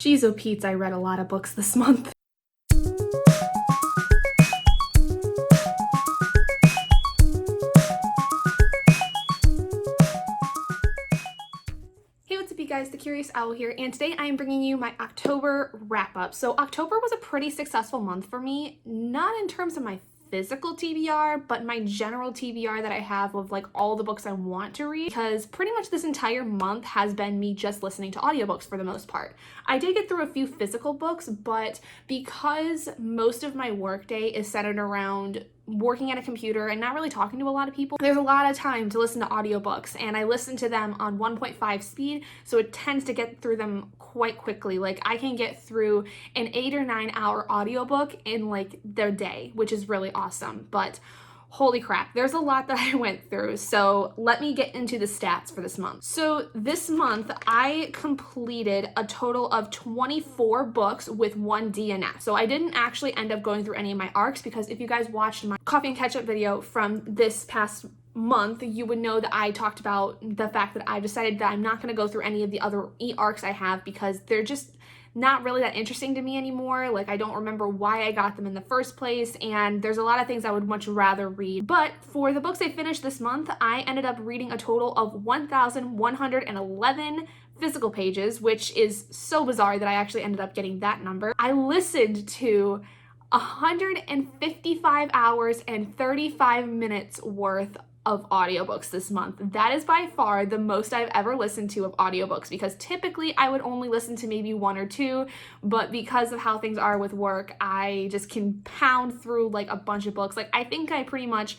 Jeez, oh Pete's, I read a lot of books this month. Hey, what's up you guys, the Curious Owl here, and today I am bringing you my October wrap-up. So October was a pretty successful month for me, not in terms of my physical TBR, but my general TBR that I have of like all the books I want to read, because pretty much this entire month has been me just listening to audiobooks for the most part. I did get through a few physical books, but because most of my workday is centered around working at a computer and not really talking to a lot of people, there's a lot of time to listen to audiobooks, and I listen to them on 1.5 speed, so it tends to get through them quite quickly. Like I can get through an 8 or 9 hour audiobook in like their day, which is really awesome. But holy crap, there's a lot that I went through. So let me get into the stats for this month. So this month I completed a total of 24 books with 1 DNF. So I didn't actually end up going through any of my arcs, because if you guys watched my coffee and ketchup video from this past month, you would know that I talked about the fact that I decided that I'm not going to go through any of the other arcs I have, because they're just not really that interesting to me anymore. Like I don't remember why I got them in the first place, and there's a lot of things I would much rather read. But for the books I finished this month, I ended up reading a total of 1,111 physical pages, which is so bizarre that I actually ended up getting that number. I listened to 155 hours and 35 minutes worth of audiobooks this month. That is by far the most I've ever listened to of audiobooks, because typically I would only listen to maybe 1 or 2, but because of how things are with work, I just can pound through like a bunch of books. Like I think I pretty much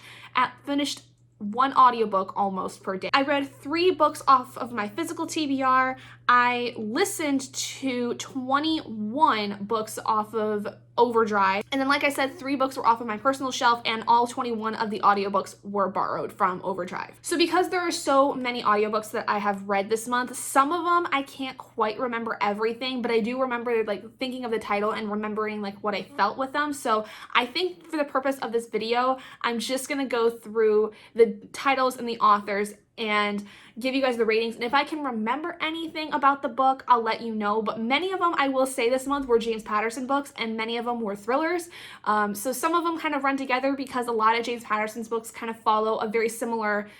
finished 1 audiobook almost per day. I read 3 books off of my physical TBR. I listened to 21 books off of Overdrive. And then like I said, 3 books were off of my personal shelf, and all 21 of the audiobooks were borrowed from Overdrive. So because there are so many audiobooks that I have read this month, some of them I can't quite remember everything, but I do remember like thinking of the title and remembering like what I felt with them. So I think for the purpose of this video, I'm just gonna go through the titles and the authors and give you guys the ratings, and if I can remember anything about the book, I'll let you know. But many of them, I will say this month, were James Patterson books, and many of them were thrillers. So some of them kind of run together, because a lot of James Patterson's books kind of follow a very similar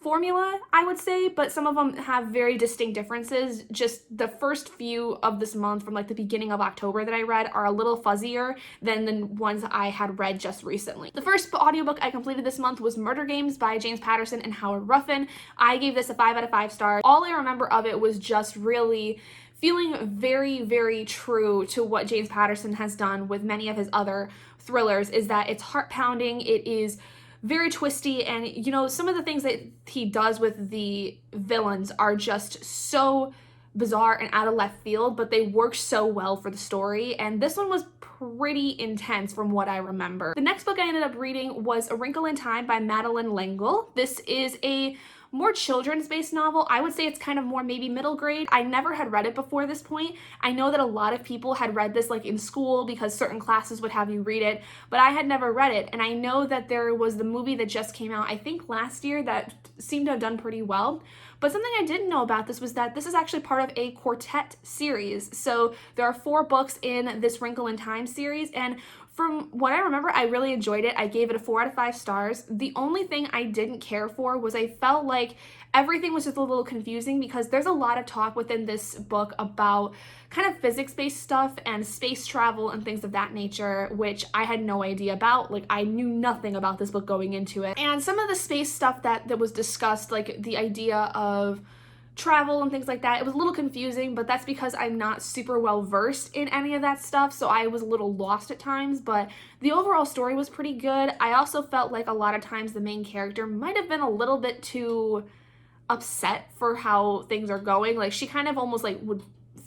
formula, I would say, but some of them have very distinct differences. Just the first few of this month, from like the beginning of October that I read, are a little fuzzier than the ones I had read just recently. The first audiobook I completed this month was Murder Games by James Patterson and Howard Roughon. I gave this a 5 out of 5 stars. All I remember of it was just really feeling very, very true to what James Patterson has done with many of his other thrillers, is that it's heart-pounding, it is very twisty, and you know, some of the things that he does with the villains are just so bizarre and out of left field, but they work so well for the story, and this one was pretty intense from what I remember. The next book I ended up reading was A Wrinkle in Time by Madeline. This is a more children's based novel. I would say it's kind of more maybe middle grade. I never had read it before this point. I know that a lot of people had read this like in school, because certain classes would have you read it, but I had never read it. And I know that there was the movie that just came out, I think last year, that seemed to have done pretty well. But something I didn't know about this was that this is actually part of a quartet series. So there are 4 books in this Wrinkle in Time series, and from what I remember, I really enjoyed it. I gave it a 4 out of 5 stars. The only thing I didn't care for was I felt like everything was just a little confusing, because there's a lot of talk within this book about kind of physics-based stuff and space travel and things of that nature, which I had no idea about. Like I knew nothing about this book going into it. And some of the space stuff that was discussed, like the idea of travel and things like that, it was a little confusing, but that's because I'm not super well versed in any of that stuff, so I was a little lost at times. But the overall story was pretty good. I also felt like a lot of times the main character might have been a little bit too upset for how things are going. Like she kind of almost like would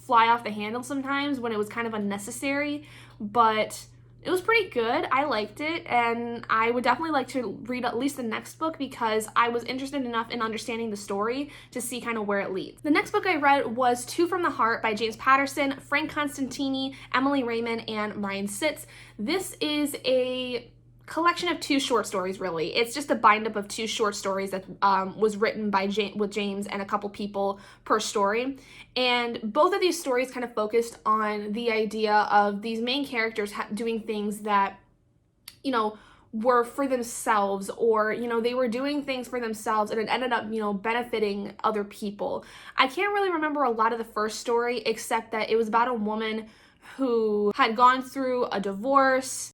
fly off the handle sometimes when it was kind of unnecessary, but it was pretty good. I liked it, and I would definitely like to read at least the next book, because I was interested enough in understanding the story to see kind of where it leads. The next book I read was Two from the Heart by James Patterson, Frank Constantini, Emily Raymond, and Ryan Sitz. This is a collection of 2 short stories, really. It's just a bind up of 2 short stories that was written by with James and a couple people per story. And both of these stories kind of focused on the idea of these main characters doing things that, you know, were for themselves, or, you know, they were doing things for themselves and it ended up, you know, benefiting other people. I can't really remember a lot of the first story, except that it was about a woman who had gone through a divorce.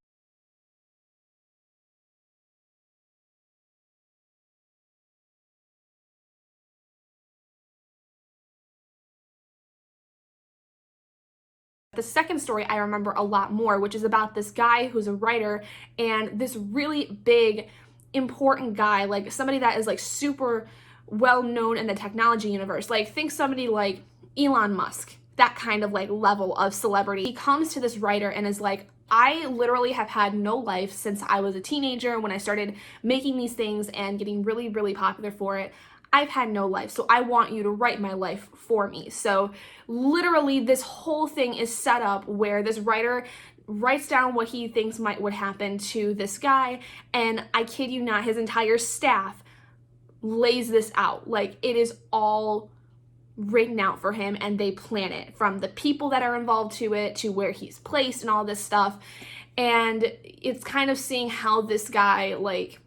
The second story I remember a lot more, which is about this guy who's a writer and this really big, important guy, like somebody that is like super well known in the technology universe. Like, think somebody like Elon Musk, that kind of like level of celebrity. He comes to this writer and is like, I literally have had no life since I was a teenager when I started making these things and getting really, really popular for it. I've had no life, so I want you to write my life for me. So literally this whole thing is set up where this writer writes down what he thinks would happen to this guy, and I kid you not, his entire staff lays this out. Like, it is all written out for him, and they plan it, from the people that are involved to it to where he's placed and all this stuff. And it's kind of seeing how this guy like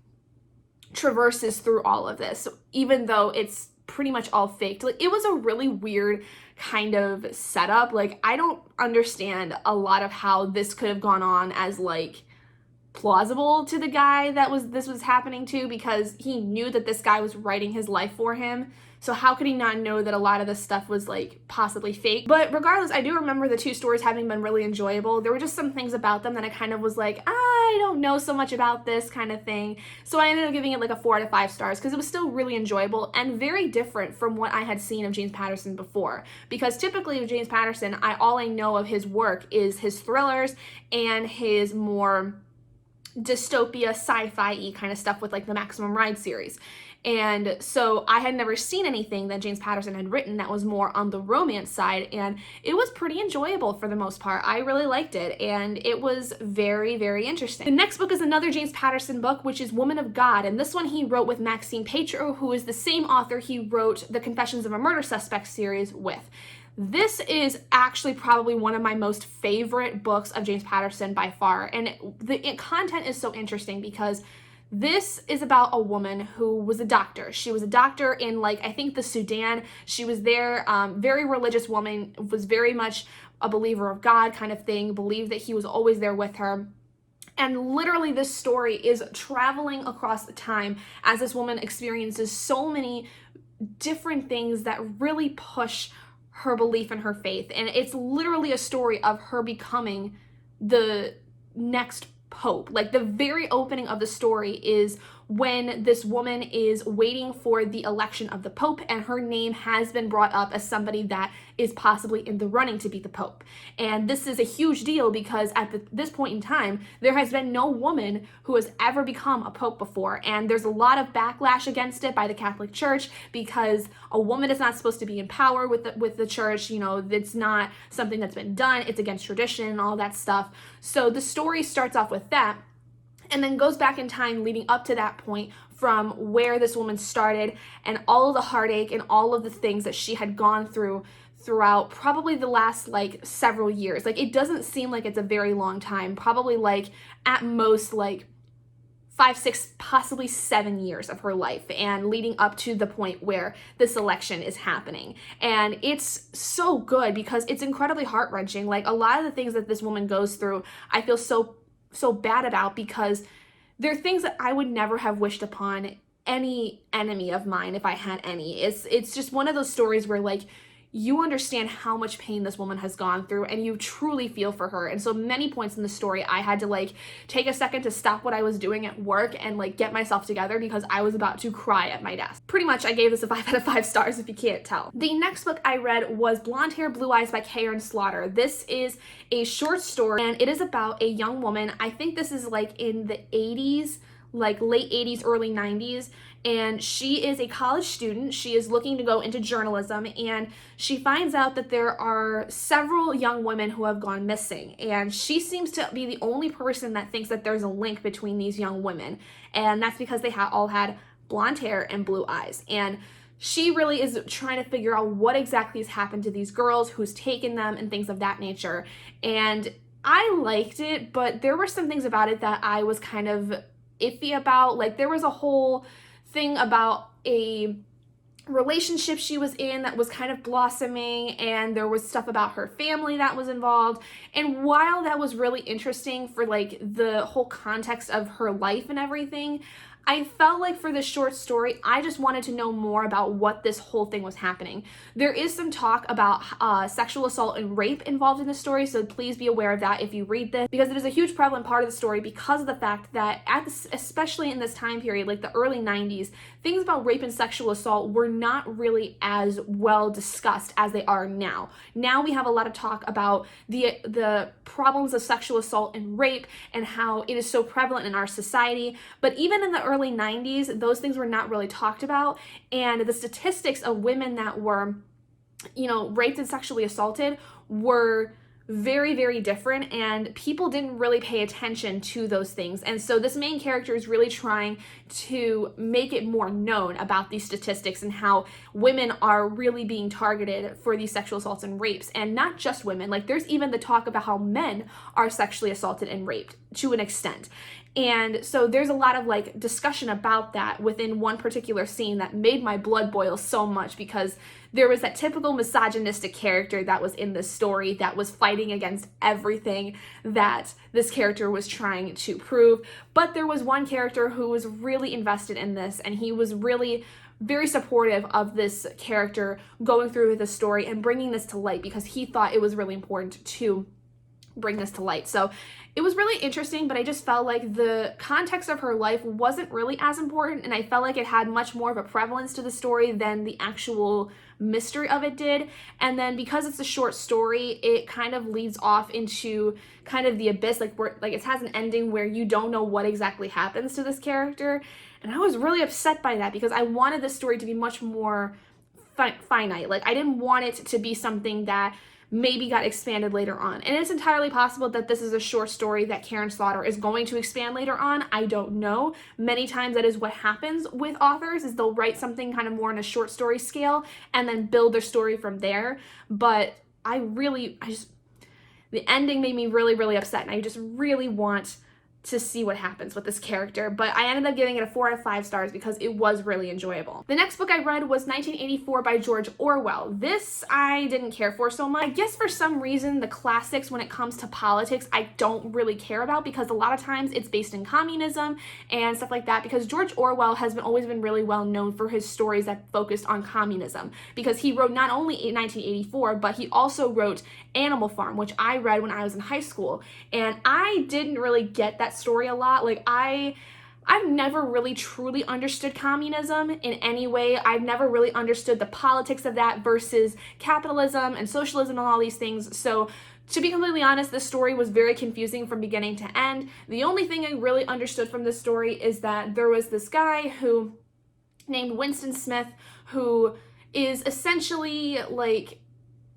traverses through all of this, even though it's pretty much all faked. Like, it was a really weird kind of setup. Like, I don't understand a lot of how this could have gone on as like plausible to the guy that this was happening to, because he knew that this guy was writing his life for him. So how could he not know that a lot of this stuff was like possibly fake? But regardless, I do remember the 2 stories having been really enjoyable. There were just some things about them that I kind of was like, I don't know so much about this kind of thing. So I ended up giving it like a 4 out of 5 stars, because it was still really enjoyable and very different from what I had seen of James Patterson before. Because typically with James Patterson, all I know of his work is his thrillers and his more dystopia sci-fi-y kind of stuff with like the Maximum Ride series. And so I had never seen anything that James Patterson had written that was more on the romance side, and it was pretty enjoyable for the most part. I really liked it, and it was very, very interesting. The next book is another James Patterson book, which is Woman of God, and this one he wrote with Maxine Patero, who is the same author he wrote the Confessions of a Murder Suspect series with. This is actually probably one of my most favorite books of James Patterson by far, and the content is so interesting because this is about a woman who was a doctor. She was a doctor in, like, I think the Sudan. She was there, very religious woman, was very much a believer of God kind of thing, believed that he was always there with her. And literally this story is traveling across the time as this woman experiences so many different things that really push her belief in her faith. And it's literally a story of her becoming the next pope. Like, the very opening of the story is when this woman is waiting for the election of the pope, and her name has been brought up as somebody that is possibly in the running to be the pope. And this is a huge deal because at this point in time, there has been no woman who has ever become a pope before, and there's a lot of backlash against it by the Catholic Church because a woman is not supposed to be in power with the church. You know, it's not something that's been done. It's against tradition and all that stuff. So the story starts off with that, and then goes back in time leading up to that point, from where this woman started and all of the heartache and all of the things that she had gone through throughout probably the last like several years. Like, it doesn't seem like it's a very long time, probably like at most like 5, 6, possibly 7 years of her life, and leading up to the point where this election is happening. And it's so good because it's incredibly heart-wrenching. Like, a lot of the things that this woman goes through, I feel so bad about, because they're things that I would never have wished upon any enemy of mine if I had any. It's just one of those stories where, like, you understand how much pain this woman has gone through and you truly feel for her. And so many points in the story, I had to like take a second to stop what I was doing at work and like get myself together because I was about to cry at my desk. Pretty much I gave this a 5 out of 5 stars if you can't tell. The next book I read was Blonde Hair, Blue Eyes by Karin. This is a short story and it is about a young woman. I think this is like in the 80s, like late 80s, early 90s, and she is a college student. She is looking to go into journalism, and she finds out that there are several young women who have gone missing, and she seems to be the only person that thinks that there's a link between these young women, and that's because they all had blonde hair and blue eyes. And she really is trying to figure out what exactly has happened to these girls, who's taken them, and things of that nature. And I liked it, but there were some things about it that I was kind of iffy about. Like, there was a whole thing about a relationship she was in that was kind of blossoming, and there was stuff about her family that was involved. And while that was really interesting for like the whole context of her life and everything, I felt like for this short story, I just wanted to know more about what this whole thing was happening. There is some talk about sexual assault and rape involved in the story, so please be aware of that if you read this, because it is a huge prevalent part of the story because of the fact that especially in this time period, like the early 90s, things about rape and sexual assault were not really as well discussed as they are now. Now we have a lot of talk about the problems of sexual assault and rape and how it is so prevalent in our society, but even in the early 90s, those things were not really talked about, and the statistics of women that were, raped and sexually assaulted were very, very different, and people didn't really pay attention to those things. And so this main character is really trying to make it more known about these statistics and how women are really being targeted for these sexual assaults and rapes. And not just women, like there's even the talk about how men are sexually assaulted and raped to an extent. And so there's a lot of like discussion about that within one particular scene that made my blood boil so much, because there was that typical misogynistic character that was in this story that was fighting against everything that this character was trying to prove. But there was one character who was really invested in this, and he was really very supportive of this character going through with the story and bringing this to light, because he thought it was really important to bring this to light. So it was really interesting, but I just felt like the context of her life wasn't really as important, and I felt like it had much more of a prevalence to the story than the actual mystery of it did. And then because it's a short story, it kind of leads off into kind of the abyss, like it has an ending where you don't know what exactly happens to this character. And I was really upset by that, because I wanted this story to be much more finite. Like, I didn't want it to be something that maybe got expanded later on. And it's entirely possible that this is a short story that Karin Slaughter is going to expand later on. I don't know. Many times that is what happens with authors, is they'll write something kind of more on a short story scale and then build their story from there. But the ending made me really, really upset, and I just really want to see what happens with this character. But I ended up giving it a 4 out of 5 stars because it was really enjoyable. The next book I read was 1984 by George Orwell. This I didn't care for so much. I guess for some reason the classics when it comes to politics I don't really care about, because a lot of times it's based in communism and stuff like that, because George Orwell has always been really well known for his stories that focused on communism, because he wrote not only 1984, but he also wrote Animal Farm, which I read when I was in high school, and I didn't really get that story a lot. Like, I've never really truly understood communism in any way. I've never really understood the politics of that versus capitalism and socialism and all these things. So to be completely honest, this story was very confusing from beginning to end. The only thing I really understood from this story is that there was this guy named Winston Smith, who is essentially like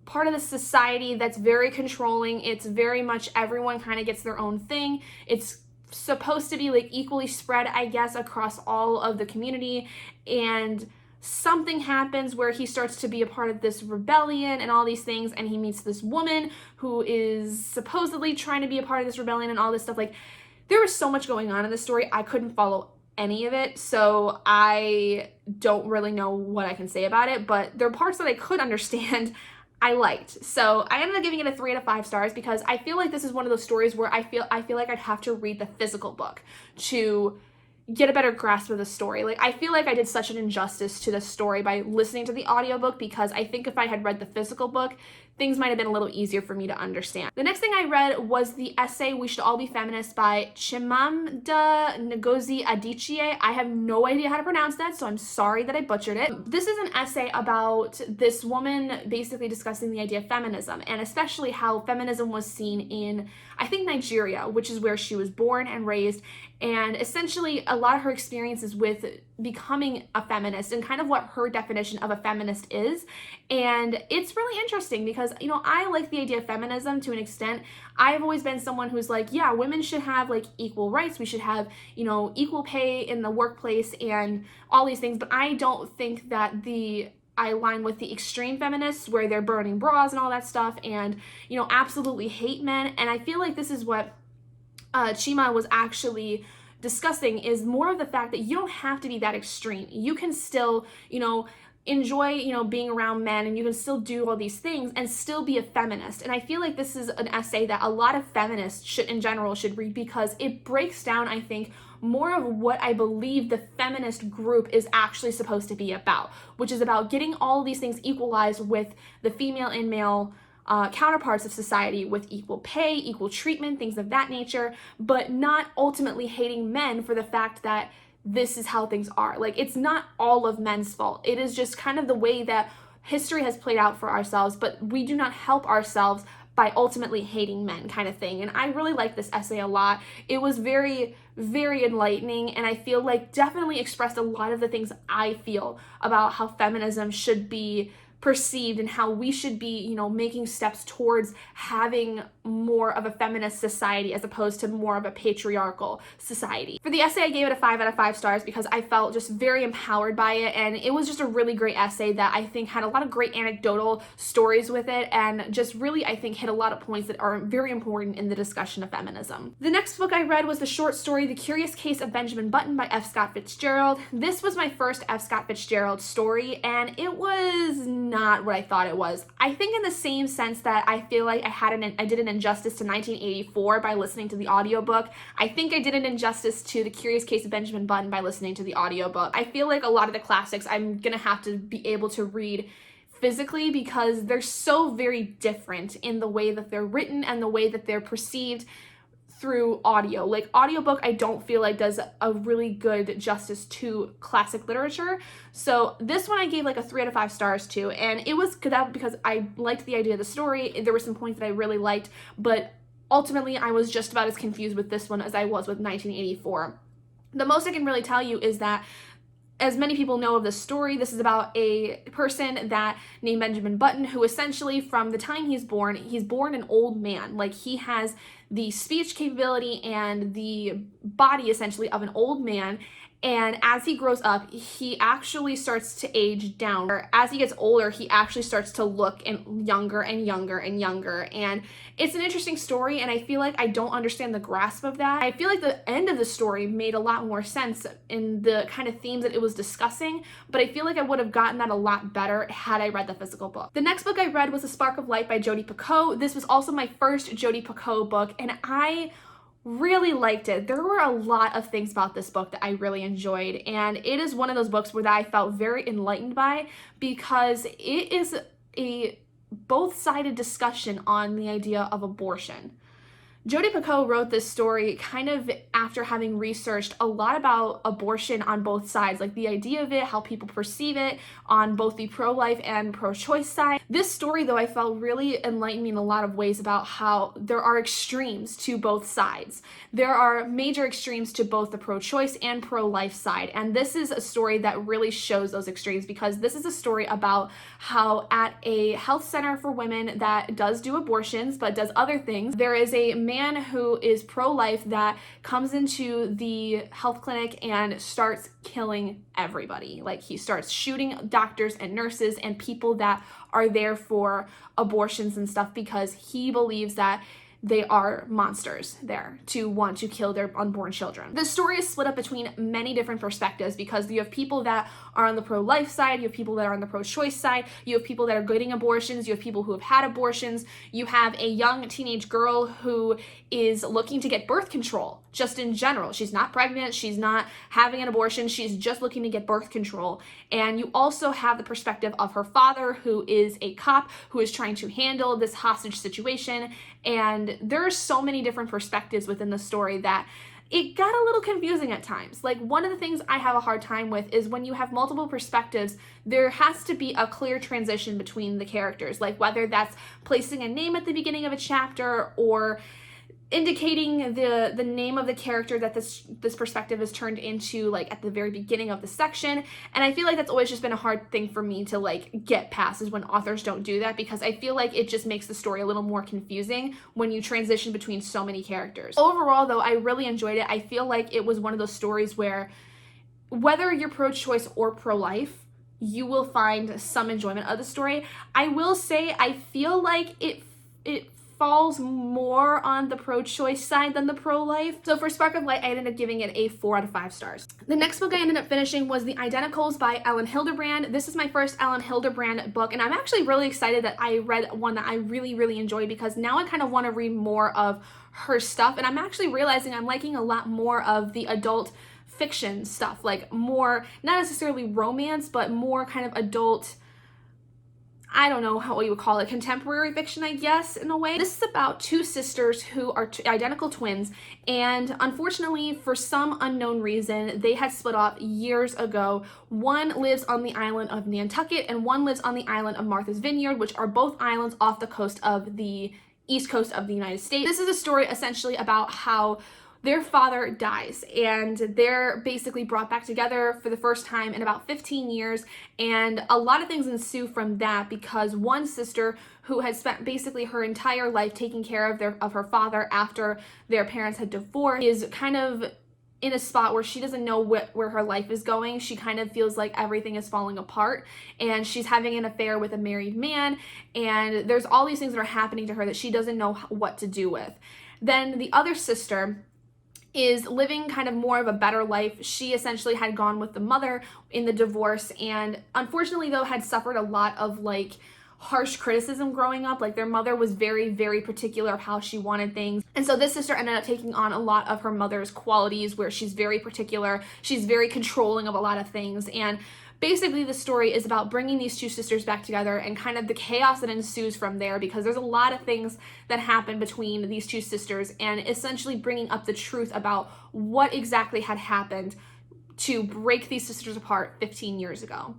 part of the society that's very controlling. It's very much everyone kind of gets their own thing. It's supposed to be like equally spread, I guess, across all of the community, and something happens where he starts to be a part of this rebellion and all these things, and he meets this woman who is supposedly trying to be a part of this rebellion and all this stuff. Like, there was so much going on in this story, I couldn't follow any of it, so I don't really know what I can say about it, but there are parts that I could understand I liked. So I ended up giving it a 3 out of 5 stars, because I feel like this is one of those stories where I feel like I'd have to read the physical book to get a better grasp of the story. Like, I feel like I did such an injustice to the story by listening to the audiobook, because I think if I had read the physical book, things might have been a little easier for me to understand. The next thing I read was the essay We Should All Be Feminists by Chimamanda Ngozi Adichie A. I have no idea how to pronounce that, so I'm sorry that I butchered it. This is an essay about this woman basically discussing the idea of feminism, and especially how feminism was seen in, I think, Nigeria, which is where she was born and raised, and essentially a lot of her experiences with becoming a feminist and kind of what her definition of a feminist is. And it's really interesting because, you know, I like the idea of feminism to an extent. I've always been someone who's like, yeah, women should have like equal rights. We should have, you know, equal pay in the workplace and all these things. But I don't think that I align with the extreme feminists where they're burning bras and all that stuff and, you know, absolutely hate men. And I feel like this is what Chima was actually discussing, is more of the fact that you don't have to be that extreme. You can still, you know, enjoy, you know, being around men, and you can still do all these things and still be a feminist. And I feel like this is an essay that a lot of feminists in general should read, because it breaks down, I think, more of what I believe the feminist group is actually supposed to be about, which is about getting all these things equalized with the female and male counterparts of society, with equal pay, equal treatment, things of that nature, but not ultimately hating men for the fact that this is how things are. Like, it's not all of men's fault. It is just kind of the way that history has played out for ourselves, but we do not help ourselves by ultimately hating men, kind of thing. And I really like this essay a lot. It was very, very enlightening, and I feel like definitely expressed a lot of the things I feel about how feminism should be perceived and how we should be, you know, making steps towards having more of a feminist society as opposed to more of a patriarchal society. For the essay, I gave it a 5 out of 5 stars because I felt just very empowered by it, and it was just a really great essay that I think had a lot of great anecdotal stories with it, and just really, I think, hit a lot of points that are very important in the discussion of feminism. The next book I read was the short story The Curious Case of Benjamin Button by F. Scott Fitzgerald. This was my first F. Scott Fitzgerald story, and it was not what I thought it was. I think in the same sense that I feel like I did an injustice to 1984 by listening to the audiobook, I think I did an injustice to The Curious Case of Benjamin Button by listening to the audiobook. I feel like a lot of the classics I'm gonna have to be able to read physically because they're so very different in the way that they're written and the way that they're perceived through audio. Like, audiobook I don't feel like does a really good justice to classic literature. So this one I gave like a 3 out of 5 stars to, and it was good out because I liked the idea of the story. There were some points that I really liked, but ultimately I was just about as confused with this one as I was with 1984. The most I can really tell you is that, as many people know of the story, this is about a person named Benjamin Button, who essentially, from the time he's born an old man. Like, he has the speech capability and the body essentially of an old man. And as he grows up, he actually starts to age down. As he gets older, he actually starts to look younger and younger and younger. And it's an interesting story, and I feel like I don't understand the grasp of that. I feel like the end of the story made a lot more sense in the kind of themes that it was discussing, but I feel like I would have gotten that a lot better had I read the physical book. The next book I read was A Spark of Light by Jodi Picoult. This was also my first Jodi Picoult book, and I really liked it. There were a lot of things about this book that I really enjoyed, and it is one of those books where I felt very enlightened by, because it is a both-sided discussion on the idea of abortion. Jodi Picoult wrote this story kind of after having researched a lot about abortion on both sides, like the idea of it, how people perceive it on both the pro-life and pro-choice side. This story, though, I felt really enlightened me in a lot of ways about how there are extremes to both sides. There are major extremes to both the pro-choice and pro-life side, and this is a story that really shows those extremes, because this is a story about how at a health center for women that does do abortions but does other things, there is a man who is pro-life that comes into the health clinic and starts killing everybody. Like, he starts shooting doctors and nurses and people that are there for abortions and stuff, because he believes that they are monsters there to want to kill their unborn children. The story is split up between many different perspectives because you have people that are on the pro-life side, you have people that are on the pro-choice side, you have people that are getting abortions, you have people who have had abortions, you have a young teenage girl who is looking to get birth control, just in general. She's not pregnant, she's not having an abortion, she's just looking to get birth control. And you also have the perspective of her father, who is a cop, who is trying to handle this hostage situation. And there are so many different perspectives within the story that it got a little confusing at times. Like, one of the things I have a hard time with is when you have multiple perspectives, there has to be a clear transition between the characters, like whether that's placing a name at the beginning of a chapter or indicating the name of the character that this perspective is turned into, like at the very beginning of the section. And I feel like that's always just been a hard thing for me to like get past, is when authors don't do that, because I feel like it just makes the story a little more confusing when you transition between so many characters. Overall though, I really enjoyed it. I feel like it was one of those stories where whether you're pro-choice or pro-life, you will find some enjoyment of the story. I will say I feel like it falls more on the pro-choice side than the pro-life. So for Spark of Light, I ended up giving it a 4 out of 5 stars. The next book I ended up finishing was The Identicals by Elin Hilderbrand. This is my first Elin Hilderbrand book, and I'm actually really excited that I read one that I really enjoyed, because now I kind of want to read more of her stuff, and I'm actually realizing I'm liking a lot more of the adult fiction stuff, like more, not necessarily romance, but more kind of adult, I don't know what you would call it, contemporary fiction, I guess, in a way. This is about two sisters who are identical twins, and unfortunately, for some unknown reason, they had split off years ago. One lives on the island of Nantucket, and one lives on the island of Martha's Vineyard, which are both islands off the coast of the east coast of the United States. This is a story essentially about how their father dies, and they're basically brought back together for the first time in about 15 years, and a lot of things ensue from that, because one sister, who had spent basically her entire life taking care of her father after their parents had divorced, is kind of in a spot where she doesn't know where her life is going. She kind of feels like everything is falling apart, and she's having an affair with a married man, and there's all these things that are happening to her that she doesn't know what to do with. Then the other sister is living kind of more of a better life. She essentially had gone with the mother in the divorce, and unfortunately though had suffered a lot of like harsh criticism growing up. Like, their mother was very particular of how she wanted things, and so this sister ended up taking on a lot of her mother's qualities, where she's very particular, she's very controlling of a lot of things. And basically the story is about bringing these two sisters back together and kind of the chaos that ensues from there, because there's a lot of things that happen between these two sisters, and essentially bringing up the truth about what exactly had happened to break these sisters apart 15 years ago.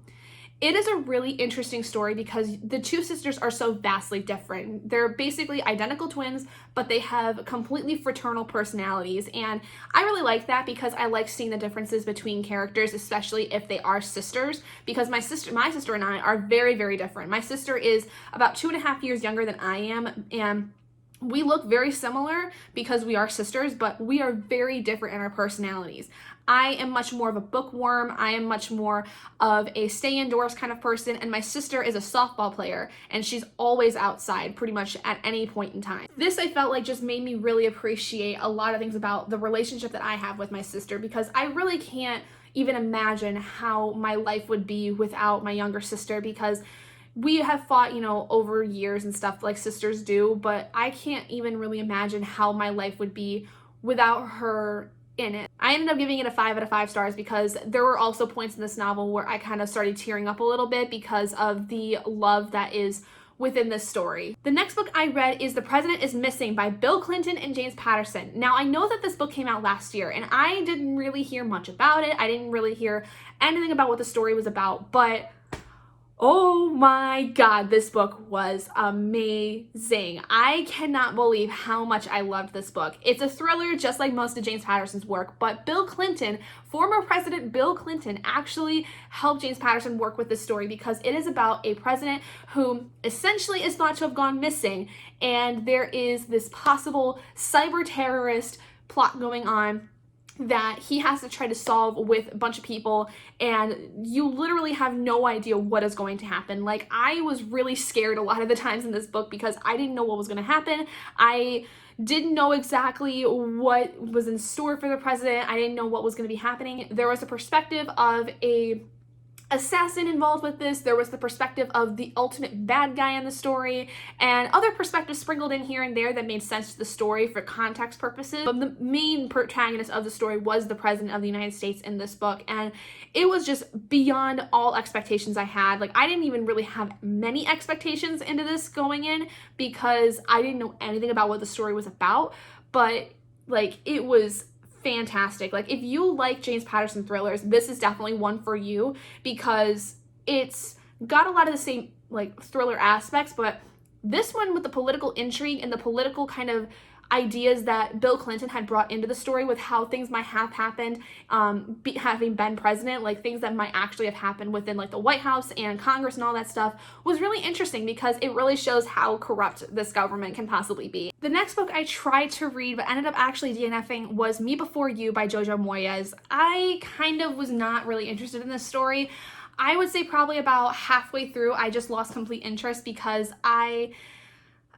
It is a really interesting story because the two sisters are so vastly different. They're basically identical twins, but they have completely fraternal personalities. And I really like that, because I like seeing the differences between characters, especially if they are sisters, because my sister and I are very different. My sister is about 2.5 years younger than I am, and we look very similar because we are sisters, but we are very different in our personalities. I am much more of a bookworm. I am much more of a stay indoors kind of person, and my sister is a softball player, and she's always outside pretty much at any point in time. This, I felt like, just made me really appreciate a lot of things about the relationship that I have with my sister, because I really can't even imagine how my life would be without my younger sister, because we have fought, you know, over years and stuff like sisters do, but I can't even really imagine how my life would be without her in it. I ended up giving it a 5 out of 5 stars because there were also points in this novel where I kind of started tearing up a little bit because of the love that is within this story. The next book I read is The President is Missing by Bill Clinton and James Patterson. Now, I know that this book came out last year, and I didn't really hear much about it. I didn't really hear anything about what the story was about, but oh my God, this book was amazing. I cannot believe how much I loved this book. It's a thriller just like most of James Patterson's work, but Bill Clinton, former President Bill Clinton, actually helped James Patterson work with this story, because it is about a president who essentially is thought to have gone missing, and there is this possible cyber terrorist plot going on that he has to try to solve with a bunch of people, and you literally have no idea what is going to happen. Like, I was really scared a lot of the times in this book because I didn't know what was going to happen. I didn't know exactly what was in store for the president. I didn't know what was going to be happening. There was a perspective of a assassin involved with this. There was the perspective of the ultimate bad guy in the story, and other perspectives sprinkled in here and there that made sense to the story for context purposes. But the main protagonist of the story was the President of the United States in this book, and it was just beyond all expectations I had. Like, I didn't even really have many expectations into this going in because I didn't know anything about what the story was about, but like, it was fantastic. Like, if you like James Patterson thrillers, this is definitely one for you because it's got a lot of the same like thriller aspects, but this one with the political intrigue and the political kind of ideas that Bill Clinton had brought into the story with how things might have happened having been president, like things that might actually have happened within like the White House and Congress and all that stuff, was really interesting because it really shows how corrupt this government can possibly be. The next book I tried to read but ended up actually DNFing was Me Before You by Jojo Moyes. I kind of was not really interested in this story. I would say probably about halfway through I just lost complete interest because I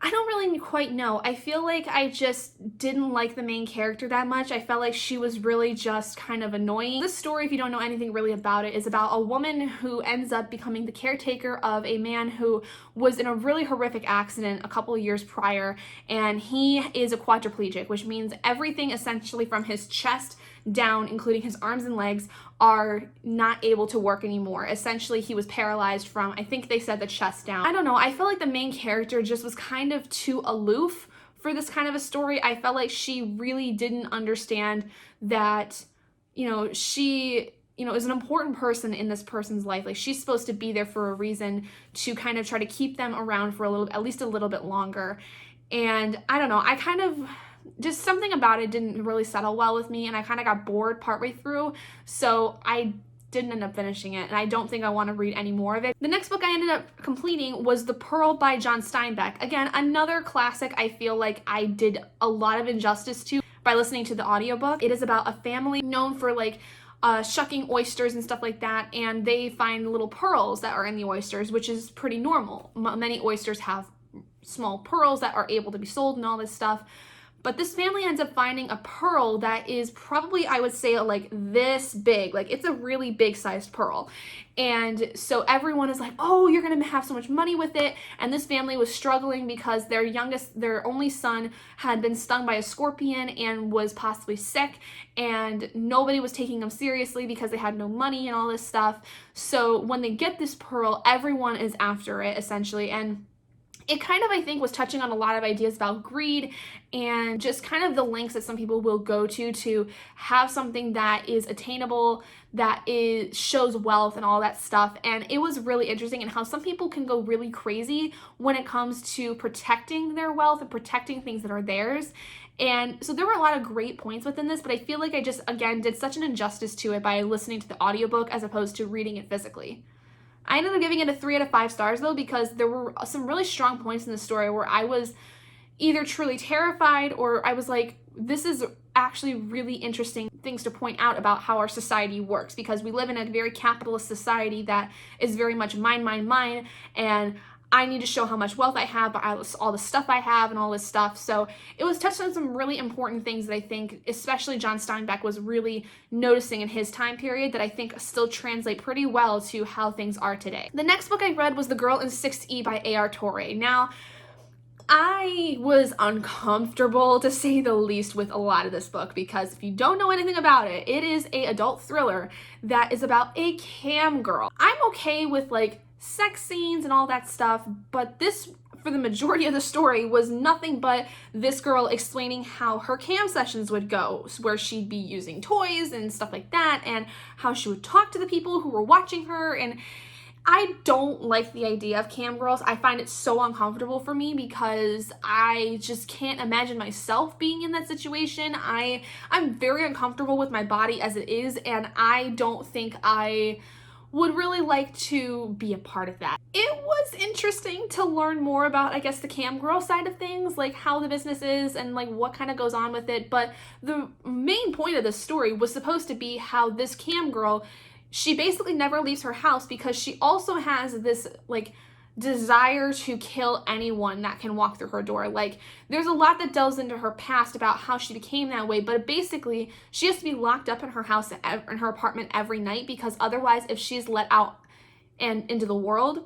don't really quite know. I feel like I just didn't like the main character that much. I felt like she was really just kind of annoying. This story, if you don't know anything really about it, is about a woman who ends up becoming the caretaker of a man who was in a really horrific accident a couple of years prior, and he is a quadriplegic, which means everything essentially from his chest down, including his arms and legs, are not able to work anymore. Essentially, he was paralyzed from, I think they said, the chest down. I don't know, I feel like the main character just was kind of too aloof for this kind of a story. I felt like she really didn't understand that, she is an important person in this person's life. Like, she's supposed to be there for a reason, to kind of try to keep them around for at least a little bit longer. And I don't know, I kind of just something about it didn't really settle well with me, and I kind of got bored partway through, so I didn't end up finishing it, and I don't think I want to read any more of it. The next book I ended up completing was The Pearl by John Steinbeck. Again, another classic I feel like I did a lot of injustice to by listening to the audiobook. It is about a family known for like shucking oysters and stuff like that, and they find little pearls that are in the oysters, which is pretty normal. Many oysters have small pearls that are able to be sold and all this stuff. But this family ends up finding a pearl that is probably, I would say, like this big. Like, it's a really big sized pearl. And so everyone is like, oh, you're going to have so much money with it. And this family was struggling because their only son had been stung by a scorpion and was possibly sick. And nobody was taking them seriously because they had no money and all this stuff. So when they get this pearl, everyone is after it, essentially. And it kind of, I think, was touching on a lot of ideas about greed and just kind of the lengths that some people will go to have something that is attainable, that shows wealth and all that stuff. And it was really interesting in how some people can go really crazy when it comes to protecting their wealth and protecting things that are theirs. And so there were a lot of great points within this, but I feel like I just, again, did such an injustice to it by listening to the audiobook as opposed to reading it physically. I ended up giving it a 3 out of 5 stars though, because there were some really strong points in the story where I was either truly terrified or I was like, this is actually really interesting things to point out about how our society works, because we live in a very capitalist society that is very much mine, and I need to show how much wealth I have, all the stuff I have and all this stuff. So it was touched on some really important things that I think, especially John Steinbeck, was really noticing in his time period that I think still translate pretty well to how things are today. The next book I read was The Girl in 6E by A.R. Torre. Now, I was uncomfortable, to say the least, with a lot of this book, because if you don't know anything about it, it is an adult thriller that is about a cam girl. I'm okay with like sex scenes and all that stuff, but this, for the majority of the story, was nothing but this girl explaining how her cam sessions would go, where she'd be using toys and stuff like that, and how she would talk to the people who were watching her. And I don't like the idea of cam girls. I find it so uncomfortable for me because I just can't imagine myself being in that situation. I'm very uncomfortable with my body as it is, and I don't think I would really like to be a part of that. It was interesting to learn more about, I guess, the cam girl side of things, like how the business is and like what kind of goes on with it. But the main point of the story was supposed to be how this cam girl, she basically never leaves her house because she also has this like desire to kill anyone that can walk through her door. Like, there's a lot that delves into her past about how she became that way, but basically she has to be locked up in her house, in her apartment every night, because otherwise if she's let out and into the world,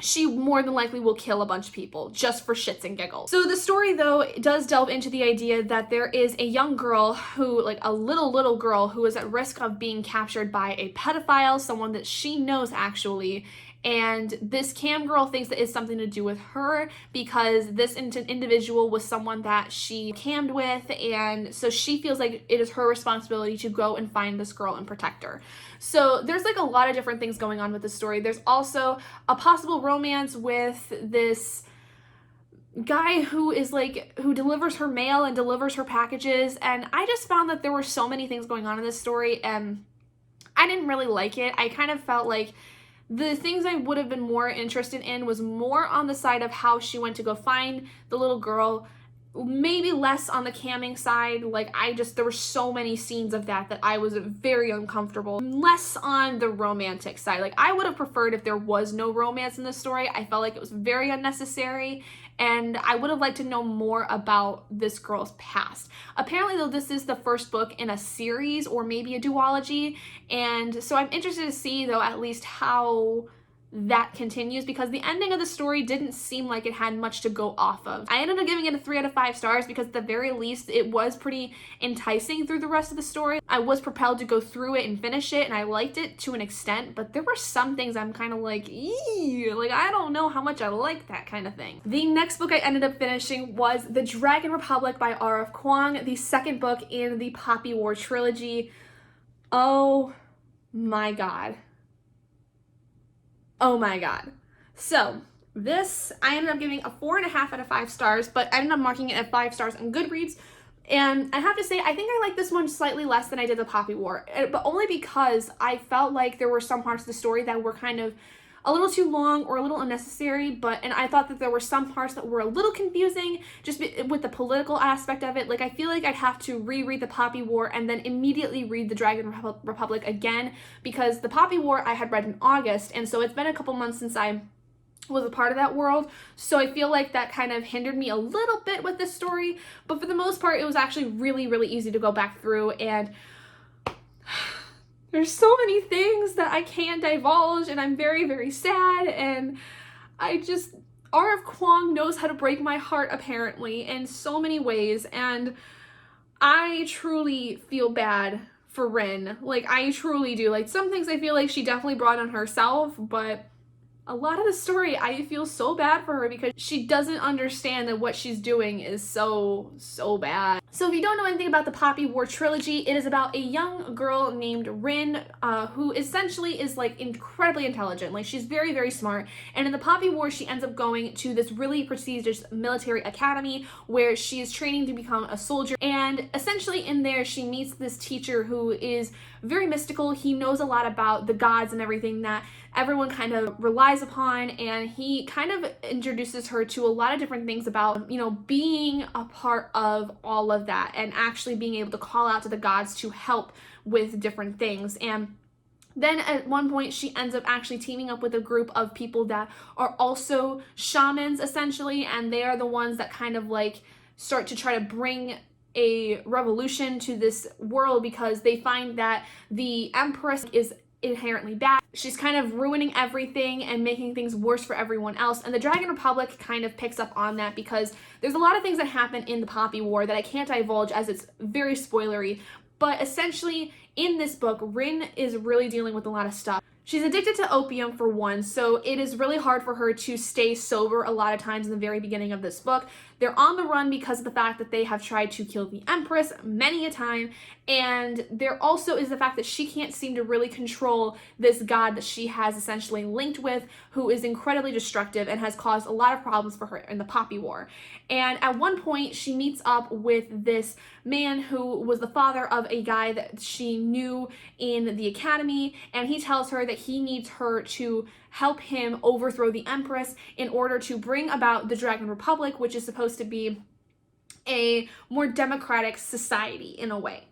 she more than likely will kill a bunch of people just for shits and giggles. So the story, though, does delve into the idea that there is a young girl who, like a little girl, who is at risk of being captured by a pedophile, someone that she knows actually. And this cam girl thinks that it's something to do with her because this individual was someone that she cammed with, and so she feels like it is her responsibility to go and find this girl and protect her. So there's like a lot of different things going on with the story. There's also a possible romance with this guy who is like, who delivers her mail and delivers her packages, and I just found that there were so many things going on in this story and I didn't really like it. I kind of felt like the things I would have been more interested in was more on the side of how she went to go find the little girl, maybe less on the camming side. Like, there were so many scenes of that I was very uncomfortable. Less on the romantic side. Like, I would have preferred if there was no romance in this story. I felt like it was very unnecessary, and I would have liked to know more about this girl's past. Apparently, though, this is the first book in a series or maybe a duology, and so I'm interested to see, though, at least how that continues, because the ending of the story didn't seem like it had much to go off of. I ended up giving it a 3 out of 5 stars because at the very least it was pretty enticing through the rest of the story. I was propelled to go through it and finish it, and I liked it to an extent, but there were some things I'm kind of like, eee, like I don't know how much I like that kind of thing. The next book I ended up finishing was The Dragon Republic by R.F. Kuang, the second book in the Poppy War trilogy. Oh my god. Oh my god. So this, I ended up giving a 4.5 out of 5 stars, but I ended up marking it at 5 stars on Goodreads. And I have to say, I think I like this one slightly less than I did the Poppy War, but only because I felt like there were some parts of the story that were kind of a little too long or a little unnecessary, and I thought that there were some parts that were a little confusing just with the political aspect of it. Like, I feel like I'd have to reread the Poppy War and then immediately read the Dragon Republic again, because the Poppy War I had read in August, and so it's been a couple months since I was a part of that world, so I feel like that kind of hindered me a little bit with this story, but for the most part it was actually really easy to go back through, and there's so many things that I can't divulge, and I'm very sad, and R.F. Kuang knows how to break my heart apparently in so many ways, and I truly feel bad for Rin. Like, I truly do. Like, some things I feel like she definitely brought on herself, but a lot of the story, I feel so bad for her because she doesn't understand that what she's doing is so bad. So if you don't know anything about the Poppy War trilogy, it is about a young girl named Rin, who essentially is like incredibly intelligent. Like, she's very smart. And in the Poppy War, she ends up going to this really prestigious military academy where she is training to become a soldier. And essentially in there, she meets this teacher who is very mystical. He knows a lot about the gods and everything that everyone kind of relies upon, and he kind of introduces her to a lot of different things about, you know, being a part of all of that and actually being able to call out to the gods to help with different things. And then at one point she ends up actually teaming up with a group of people that are also shamans essentially, and they are the ones that kind of like start to try to bring a revolution to this world because they find that the Empress is inherently bad. She's kind of ruining everything and making things worse for everyone else, and the Dragon Republic kind of picks up on that because there's a lot of things that happen in the Poppy War that I can't divulge as it's very spoilery, but essentially in this book, Rin is really dealing with a lot of stuff. She's addicted to opium for one, so it is really hard for her to stay sober a lot of times in the very beginning of this book. They're on the run because of the fact that they have tried to kill the Empress many a time, and there also is the fact that she can't seem to really control this god that she has essentially linked with, who is incredibly destructive and has caused a lot of problems for her in the Poppy War. And at one point, she meets up with this man who was the father of a guy that she knew in the academy, and he tells her that he needs her to help him overthrow the Empress in order to bring about the Dragon Republic, which is supposed to be a more democratic society in a way.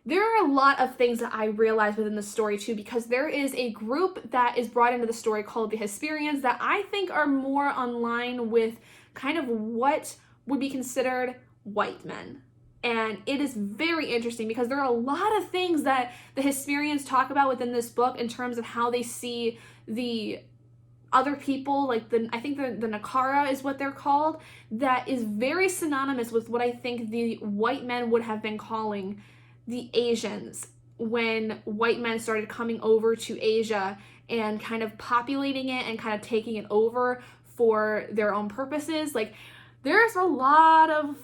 There are a lot of things that I realized within the story too, because there is a group that is brought into the story called the Hesperians that I think are more on line with kind of what would be considered white men. And it is very interesting because there are a lot of things that the Hesperians talk about within this book in terms of how they see the other people, like I think the Nakara is what they're called, that is very synonymous with what I think the white men would have been calling the Asians when white men started coming over to Asia and kind of populating it and kind of taking it over for their own purposes. Like, there's a lot of,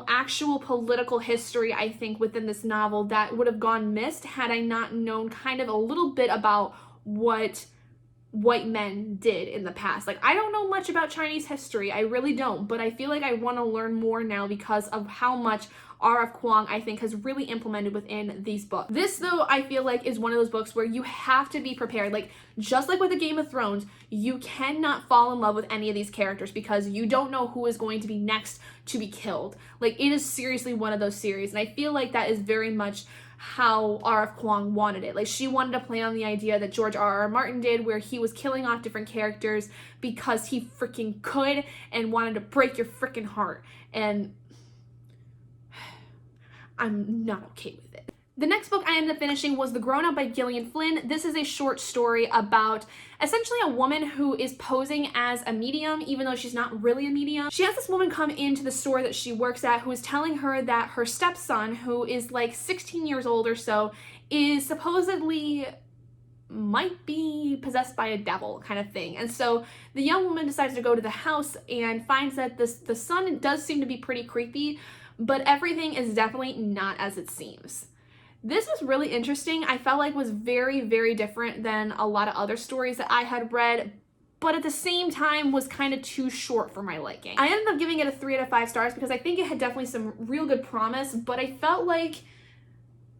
actual political history, I think, within this novel that would have gone missed had I not known kind of a little bit about what white men did in the past. Like, I don't know much about Chinese history, I really don't, but I feel like I want to learn more now because of how much R.F. Kuang, I think, has really implemented within these books. This, though, I feel like is one of those books where you have to be prepared. Like, just like with the Game of Thrones, you cannot fall in love with any of these characters because you don't know who is going to be next to be killed. Like, it is seriously one of those series, and I feel like that is very much how R.F. Kuang wanted it. Like, she wanted to play on the idea that George R.R. Martin did, where he was killing off different characters because he freaking could and wanted to break your freaking heart. And I'm not okay with it. The next book I ended up finishing was The Grown Up by Gillian Flynn. This is a short story about essentially a woman who is posing as a medium, even though she's not really a medium. She has this woman come into the store that she works at who is telling her that her stepson, who is like 16 years old or so, is supposedly might be possessed by a devil kind of thing. And so the young woman decides to go to the house and finds that the son does seem to be pretty creepy, but everything is definitely not as it seems. This was really interesting. I felt like was very, very different than a lot of other stories that I had read, but at the same time was kind of too short for my liking. I ended up giving it a 3 out of 5 stars because I think it had definitely some real good promise, but I felt like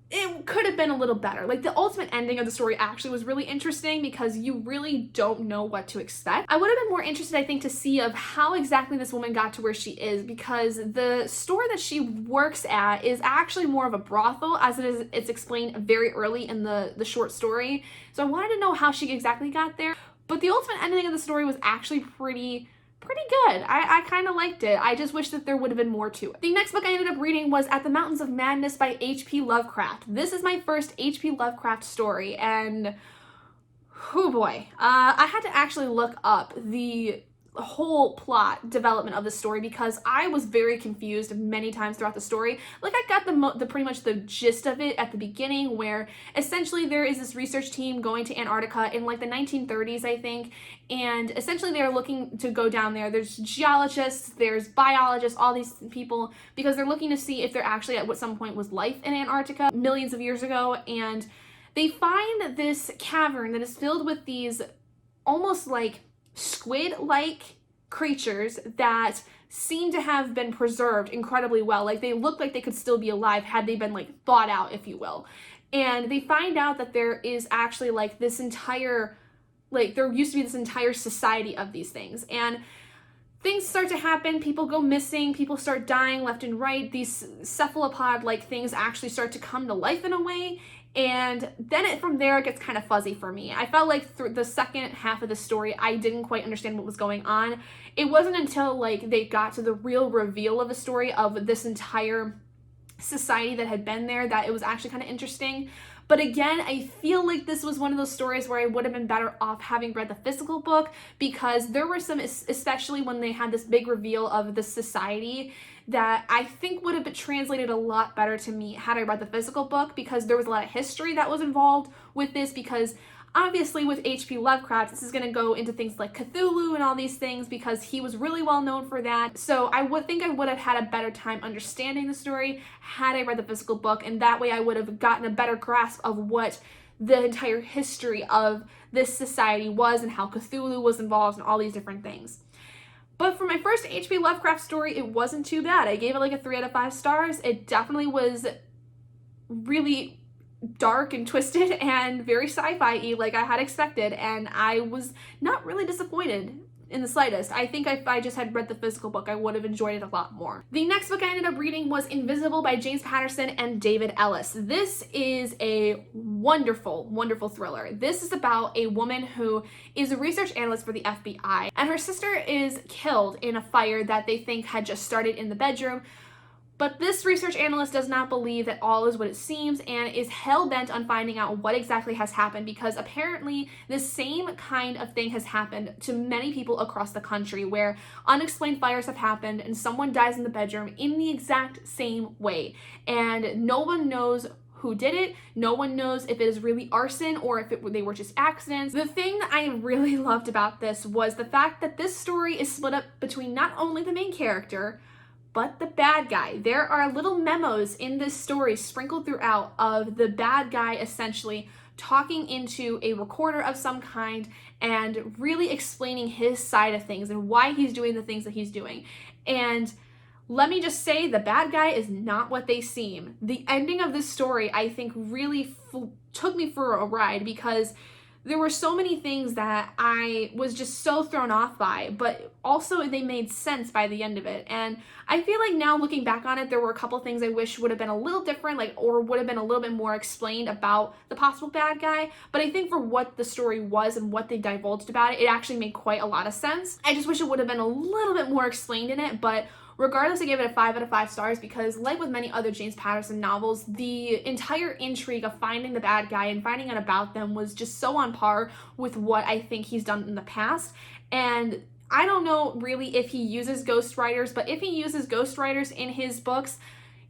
it could have been a little better. Like, the ultimate ending of the story actually was really interesting because you really don't know what to expect. I would have been more interested, I think, to see of how exactly this woman got to where she is, because the store that she works at is actually more of a brothel, as it's explained very early in the short story. So I wanted to know how she exactly got there. But the ultimate ending of the story was actually pretty good. I kind of liked it. I just wish that there would have been more to it. The next book I ended up reading was At the Mountains of Madness by H.P. Lovecraft. This is my first H.P. Lovecraft story, and oh boy. I had to actually look up the whole plot development of the story because I was very confused many times throughout the story. Like, I got the pretty much the gist of it at the beginning, where essentially there is this research team going to Antarctica in like the 1930s, I think, and essentially they're looking to go down there. There's geologists, there's biologists, all these people, because they're looking to see if there actually at some point was life in Antarctica millions of years ago, and they find this cavern that is filled with these almost like squid-like creatures that seem to have been preserved incredibly well. Like, they look like they could still be alive had they been like thawed out, if you will. And they find out that there is actually like this entire, like, there used to be this entire society of these things, and things start to happen. People go missing, people start dying left and right. These cephalopod-like things actually start to come to life in a way. And then from there, it gets kind of fuzzy for me. I felt like through the second half of the story, I didn't quite understand what was going on. It wasn't until like they got to the real reveal of the story of this entire society that had been there that it was actually kind of interesting. But again, I feel like this was one of those stories where I would have been better off having read the physical book, because there were some, especially when they had this big reveal of the society, that I think would have been translated a lot better to me had I read the physical book, because there was a lot of history that was involved with this, because Obviously, with H.P. Lovecraft, this is going to go into things like Cthulhu and all these things because he was really well known for that. So I would think I would have had a better time understanding the story had I read the physical book, and that way I would have gotten a better grasp of what the entire history of this society was and how Cthulhu was involved and all these different things. But for my first H.P. Lovecraft story, it wasn't too bad. I gave it like a 3 out of 5 stars. It definitely was really dark and twisted and very sci-fi-y like I had expected, and I was not really disappointed in the slightest. I think if I just had read the physical book, I would have enjoyed it a lot more. The next book I ended up reading was Invisible by James Patterson and David Ellis. This is a wonderful, wonderful thriller. This is about a woman who is a research analyst for the FBI, and her sister is killed in a fire that they think had just started in the bedroom. But this research analyst does not believe that all is what it seems and is hell-bent on finding out what exactly has happened, because apparently the same kind of thing has happened to many people across the country where unexplained fires have happened and someone dies in the bedroom in the exact same way. And no one knows who did it. No one knows if it is really arson or if they were just accidents. The thing that I really loved about this was the fact that this story is split up between not only the main character, but the bad guy. There are little memos in this story sprinkled throughout of the bad guy essentially talking into a recorder of some kind and really explaining his side of things and why he's doing the things that he's doing. And let me just say, the bad guy is not what they seem. The ending of this story, I think, really took me for a ride, because there were so many things that I was just so thrown off by, but also they made sense by the end of it. And I feel like now looking back on it, there were a couple things I wish would have been a little different, or would have been a little bit more explained about the possible bad guy. But I think for what the story was and what they divulged about it, it actually made quite a lot of sense. I just wish it would have been a little bit more explained in it, but regardless, I gave it a 5 out of 5 stars because, like with many other James Patterson novels, the entire intrigue of finding the bad guy and finding out about them was just so on par with what I think he's done in the past. And I don't know really if he uses ghostwriters, but if he uses ghostwriters in his books,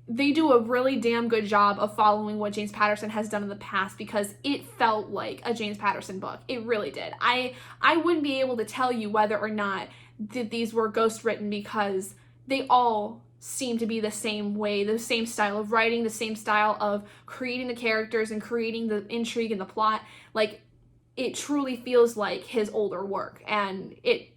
they do a really damn good job of following what James Patterson has done in the past, because it felt like a James Patterson book. It really did. I wouldn't be able to tell you whether or not that these were ghost written, because they all seem to be the same way, the same style of writing, the same style of creating the characters and creating the intrigue and the plot. Like, it truly feels like his older work, and it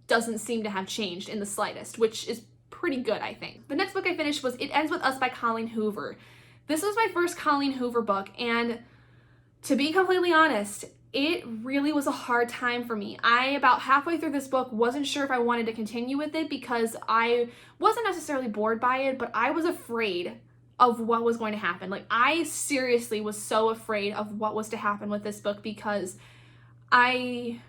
doesn't seem to have changed in the slightest, which is pretty good, I think. The next book I finished was It Ends With Us by Colleen Hoover. This was my first Colleen Hoover book, and to be completely honest, it really was a hard time for me. I, about halfway through this book, wasn't sure if I wanted to continue with it because I wasn't necessarily bored by it, but I was afraid of what was going to happen. Like, I seriously was so afraid of what was to happen with this book because I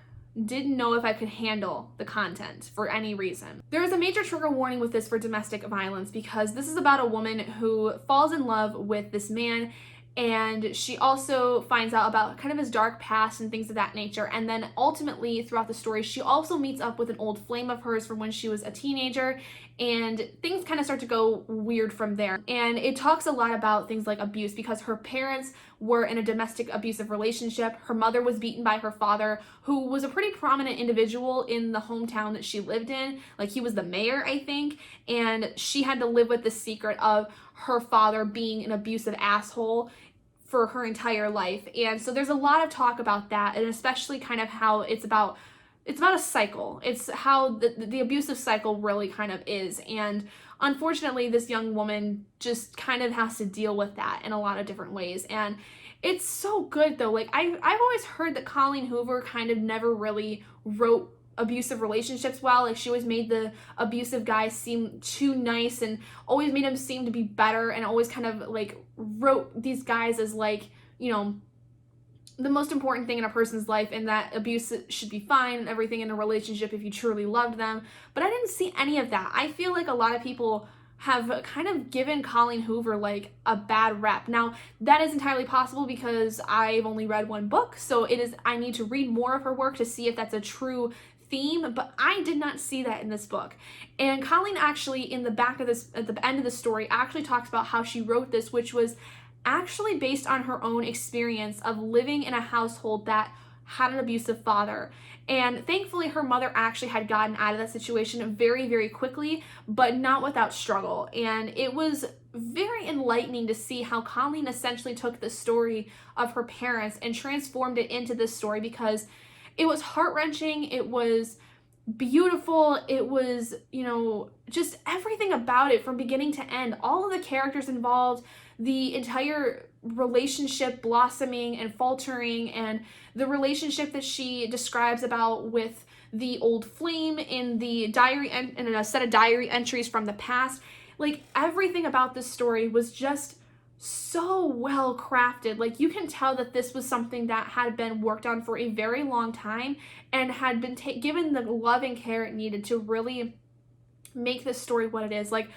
didn't know if I could handle the content for any reason. There is a major trigger warning with this for domestic violence, because this is about a woman who falls in love with this man, and she also finds out about kind of his dark past and things of that nature. And then ultimately throughout the story, she also meets up with an old flame of hers from when she was a teenager, and things kind of start to go weird from there. And it talks a lot about things like abuse, because her parents were in a domestic abusive relationship. Her mother was beaten by her father, who was a pretty prominent individual in the hometown that she lived in. Like, he was the mayor, I think, and she had to live with the secret of her father being an abusive asshole for her entire life. And so there's a lot of talk about that, and especially kind of how it's about a cycle. It's how the abusive cycle really kind of is. And unfortunately, this young woman just kind of has to deal with that in a lot of different ways. And it's so good though. Like, I've always heard that Colleen Hoover kind of never really wrote abusive relationships well. Like, she always made the abusive guy seem too nice and always made him seem to be better, and always kind of like wrote these guys as like, you know, the most important thing in a person's life, and that abuse should be fine and everything in a relationship if you truly loved them. But I didn't see any of that. I feel like a lot of people have kind of given Colleen Hoover like a bad rep. Now, that is entirely possible because I've only read one book, so I need to read more of her work to see if that's a true theme, but I did not see that in this book. And Colleen actually, in the back of this, at the end of the story, actually talks about how she wrote this, which was actually based on her own experience of living in a household that had an abusive father. And thankfully, her mother actually had gotten out of that situation very, very quickly, but not without struggle. And it was very enlightening to see how Colleen essentially took the story of her parents and transformed it into this story, because it was heart-wrenching, it was beautiful, it was, just everything about it from beginning to end. All of the characters involved, the entire relationship blossoming and faltering, and the relationship that she describes about with the old flame in the diary in a set of diary entries from the past. Like, everything about this story was just so well crafted. Like, you can tell that this was something that had been worked on for a very long time and had been given the love and care it needed to really make this story what it is. Like,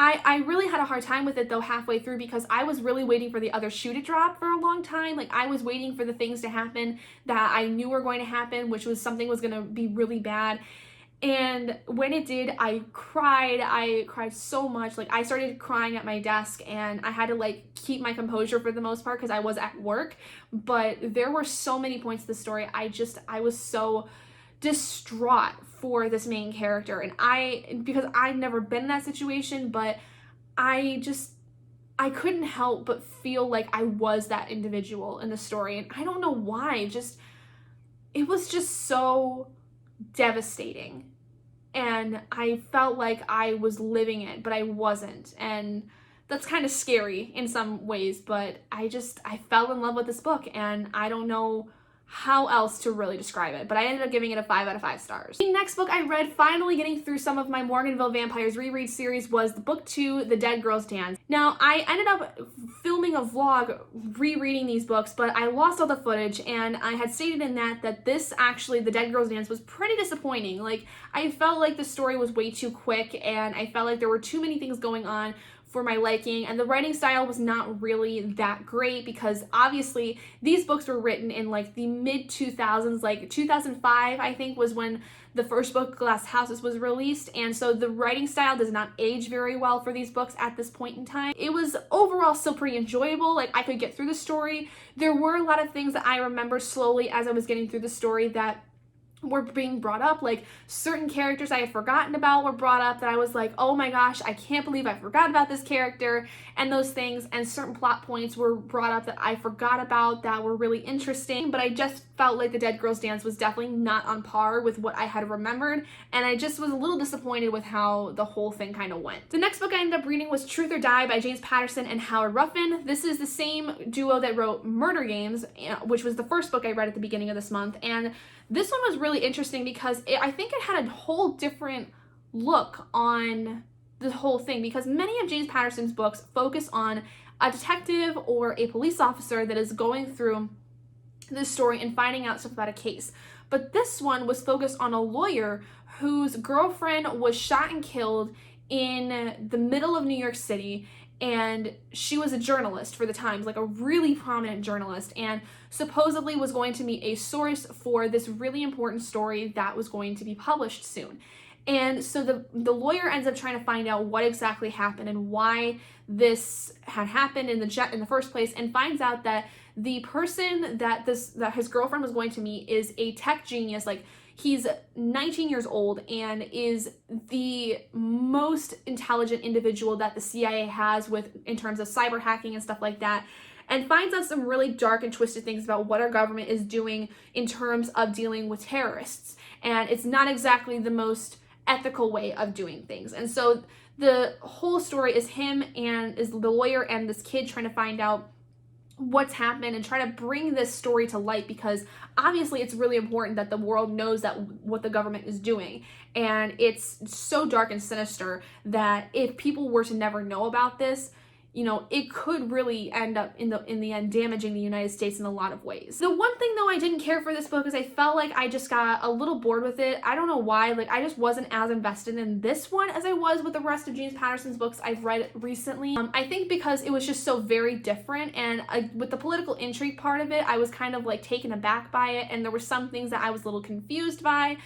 I really had a hard time with it though halfway through, because I was really waiting for the other shoe to drop for a long time. Like, I was waiting for the things to happen that I knew were going to happen, which was something was going to be really bad. And when it did, I cried so much. Like, I started crying at my desk, and I had to like keep my composure for the most part because I was at work. But there were so many points in the story I was so distraught for this main character, and because I'd never been in that situation, but I couldn't help but feel like I was that individual in the story. And I don't know why, it was just so devastating, and I felt like I was living it, but I wasn't. And that's kind of scary in some ways, but I fell in love with this book, and I don't know how else to really describe it, but I ended up giving it a 5 out of 5 stars. The next book I read, finally getting through some of my Morganville Vampires reread series, was book 2, The Dead Girls Dance. Now, I ended up filming a vlog rereading these books, but I lost all the footage, and I had stated in that this actually, The Dead Girls Dance, was pretty disappointing. Like, I felt like the story was way too quick, and I felt like there were too many things going on for my liking, and the writing style was not really that great, because obviously these books were written in like the mid 2000s, like 2005 I think was when the first book, Glass Houses, was released, and so the writing style does not age very well for these books at this point in time. It was overall still pretty enjoyable. Like, I could get through the story. There were a lot of things that I remember slowly as I was getting through the story that were being brought up. Like, certain characters I had forgotten about were brought up that I was like, oh my gosh, I can't believe I forgot about this character, and those things. And certain plot points were brought up that I forgot about that were really interesting, but I just felt like The Dead Girls Dance was definitely not on par with what I had remembered, and I just was a little disappointed with how the whole thing kind of went. The next book I ended up reading was Truth or Die by James Patterson and Howard Roughon. This is the same duo that wrote Murder Games, which was the first book I read at the beginning of this month, and this one was really interesting because I think it had a whole different look on the whole thing, because many of James Patterson's books focus on a detective or a police officer that is going through this story and finding out stuff about a case. But this one was focused on a lawyer whose girlfriend was shot and killed in the middle of New York City, and she was a journalist for the Times, like a really prominent journalist, and supposedly was going to meet a source for this really important story that was going to be published soon. And so the lawyer ends up trying to find out what exactly happened and why this had happened in the first place, and finds out that the person that his girlfriend was going to meet is a tech genius. Like, he's 19 years old and is the most intelligent individual that the CIA has in terms of cyber hacking and stuff like that, and finds out some really dark and twisted things about what our government is doing in terms of dealing with terrorists. And it's not exactly the most ethical way of doing things. And so the whole story is him and is the lawyer and this kid trying to find out what's happened and try to bring this story to light, because obviously it's really important that the world knows that what the government is doing, and it's so dark and sinister that if people were to never know about this, it could really end up in the end damaging the United States in a lot of ways. The one thing though I didn't care for this book is I felt like I just got a little bored with it. I don't know why. Like, I just wasn't as invested in this one as I was with the rest of James Patterson's books I've read recently. I think because it was just so very different, and with the political intrigue part of it, I was kind of like taken aback by it, and there were some things that I was a little confused by.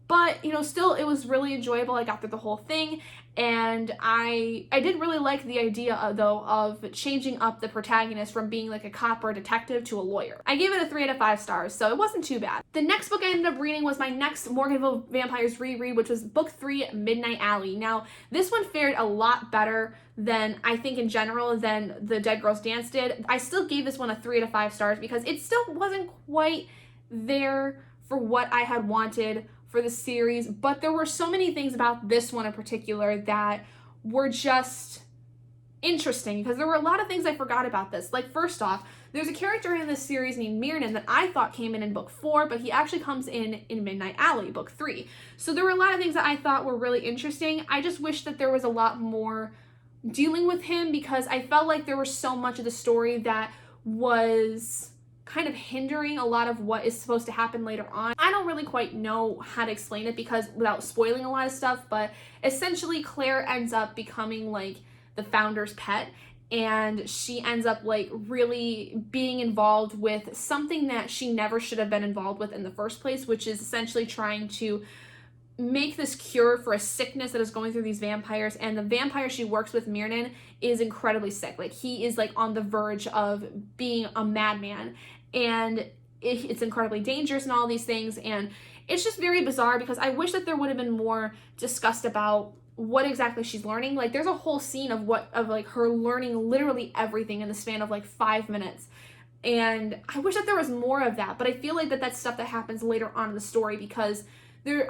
But, you know, still it was really enjoyable. I got through the whole thing, and I did really like the idea though of changing up the protagonist from being like a cop or a detective to a lawyer. I gave it a 3 out of 5 stars, so it wasn't too bad. The next book I ended up reading was my next Morganville Vampires reread, which was book 3, Midnight Alley. Now, this one fared a lot better than I think in general than the Dead Girls Dance did. I still gave this one a 3 out of 5 stars because it still wasn't quite there for what I had wanted for the series, but there were so many things about this one in particular that were just interesting because there were a lot of things I forgot about this. Like, first off, there's a character in this series named Mirnan that I thought came in book 4, but he actually comes in Midnight Alley, book 3. So there were a lot of things that I thought were really interesting. I just wish that there was a lot more dealing with him because I felt like there was so much of the story that was kind of hindering a lot of what is supposed to happen later on. I don't really quite know how to explain it because without spoiling a lot of stuff, but essentially Claire ends up becoming like the founder's pet, and she ends up like really being involved with something that she never should have been involved with in the first place, which is essentially trying to make this cure for a sickness that is going through these vampires. And the vampire she works with, Mirnan, is incredibly sick. Like, he is like on the verge of being a madman, and it's incredibly dangerous and all these things. And it's just very bizarre because I wish that there would have been more discussed about what exactly she's learning. Like, there's a whole scene of like her learning literally everything in the span of like 5 minutes. And I wish that there was more of that, but I feel like that's stuff that happens later on in the story because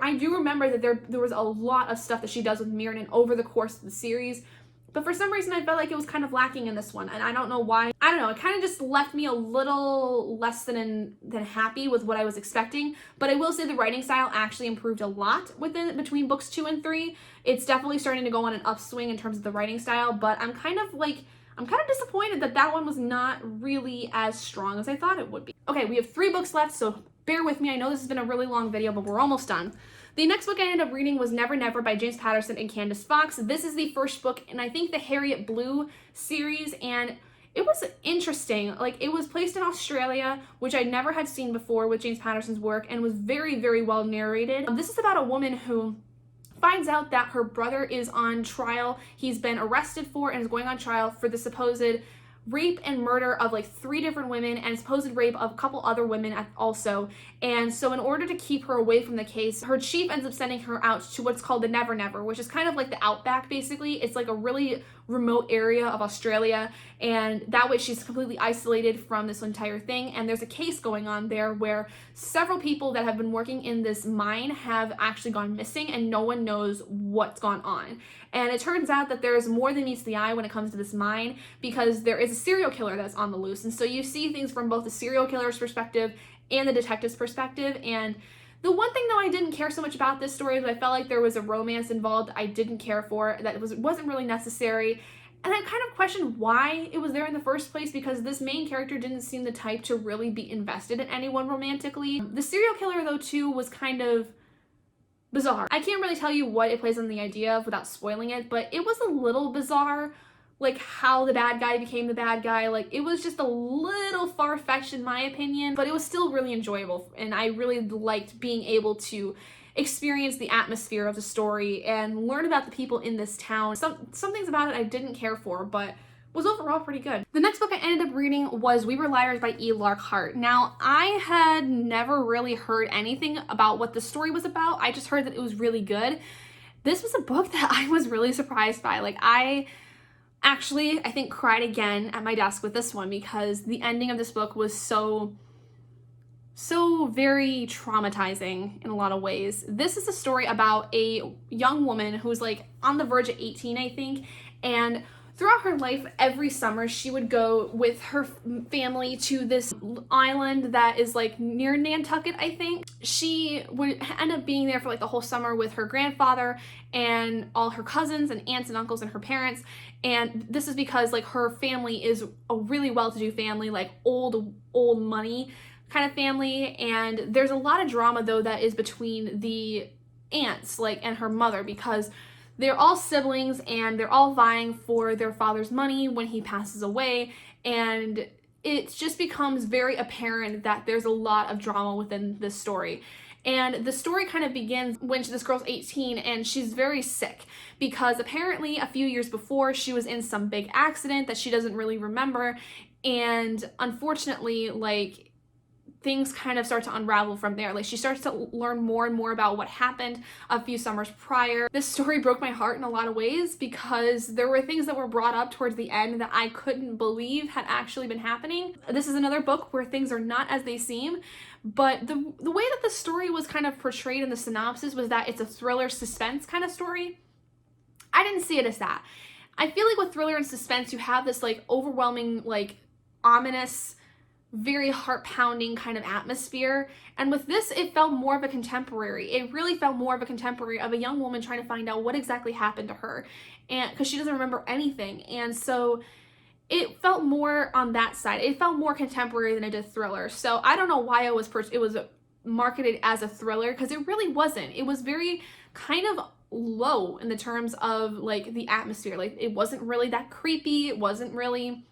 I do remember that there was a lot of stuff that she does with Mirnan over the course of the series, but for some reason I felt like it was kind of lacking in this one, and I don't know why. I don't know, it kind of just left me a little less than happy with what I was expecting, but I will say the writing style actually improved a lot between books 2 and 3. It's definitely starting to go on an upswing in terms of the writing style, but I'm kind of disappointed that one was not really as strong as I thought it would be. Okay, we have 3 books left, so bear with me. I know this has been a really long video, but we're almost done. The next book I ended up reading was Never Never by James Patterson and Candace Fox. This is the first book in, I think, the Harriet Blue series, and it was interesting. Like, it was placed in Australia, which I never had seen before with James Patterson's work, and was very, very well narrated. This is about a woman who finds out that her brother is on trial. He's been arrested for and is going on trial for the supposed rape and murder of like 3 different women and supposed rape of a couple other women also. And so in order to keep her away from the case, her chief ends up sending her out to what's called the Never Never, which is kind of like the outback basically. It's like a really remote area of Australia, and that way she's completely isolated from this entire thing. And there's a case going on there where several people that have been working in this mine have actually gone missing, and no one knows what's gone on. And it turns out that there is more than meets the eye when it comes to this mine, because there is a serial killer that's on the loose. And so you see things from both the serial killer's perspective and the detective's perspective. And the one thing though I didn't care so much about this story is I felt like there was a romance involved I didn't care for, that wasn't really necessary. And I kind of questioned why it was there in the first place, because this main character didn't seem the type to really be invested in anyone romantically. The serial killer though too was kind of bizarre. I can't really tell you what it plays on the idea of without spoiling it, but it was a little bizarre, like how the bad guy became the bad guy. Like, it was just a little far-fetched in my opinion, but it was still really enjoyable, and I really liked being able to experience the atmosphere of the story and learn about the people in this town. Some things about it I didn't care for, but was overall pretty good. The next book I ended up reading was We Were Liars by E. Lark Hart. Now, I had never really heard anything about what the story was about. I just heard that it was really good. This was a book that I was really surprised by. Like, I think cried again at my desk with this one, because the ending of this book was so very traumatizing in a lot of ways. This is a story about a young woman who's like on the verge of 18, I think, and throughout her life, every summer, she would go with her family to this island that is like near Nantucket, I think. She would end up being there for like the whole summer with her grandfather and all her cousins and aunts and uncles and her parents. And this is because like her family is a really well-to-do family, like old money kind of family. And there's a lot of drama though that is between the aunts and her mother, because they're all siblings and they're all vying for their father's money when he passes away, and it just becomes very apparent that there's a lot of drama within this story. And the story kind of begins when this girl's 18 and she's very sick because apparently a few years before she was in some big accident that she doesn't really remember. And unfortunately, like, things kind of start to unravel from there. Like, she starts to learn more and more about what happened a few summers prior. This story broke my heart in a lot of ways because there were things that were brought up towards the end that I couldn't believe had actually been happening. This is another book where things are not as they seem, but the way that the story was kind of portrayed in the synopsis was that it's a thriller suspense kind of story. I didn't see it as that. I feel like with thriller and suspense, you have this like overwhelming, like ominous, very heart-pounding kind of atmosphere. And with this, it felt more of a contemporary. It really felt more of a contemporary of a young woman trying to find out what exactly happened to her, and because she doesn't remember anything. And so it felt more on that side. It felt more contemporary than it did thriller. So I don't know why it was marketed as a thriller, because it really wasn't. It was very kind of low in the terms of like the atmosphere. Like, it wasn't really that creepy. It wasn't really,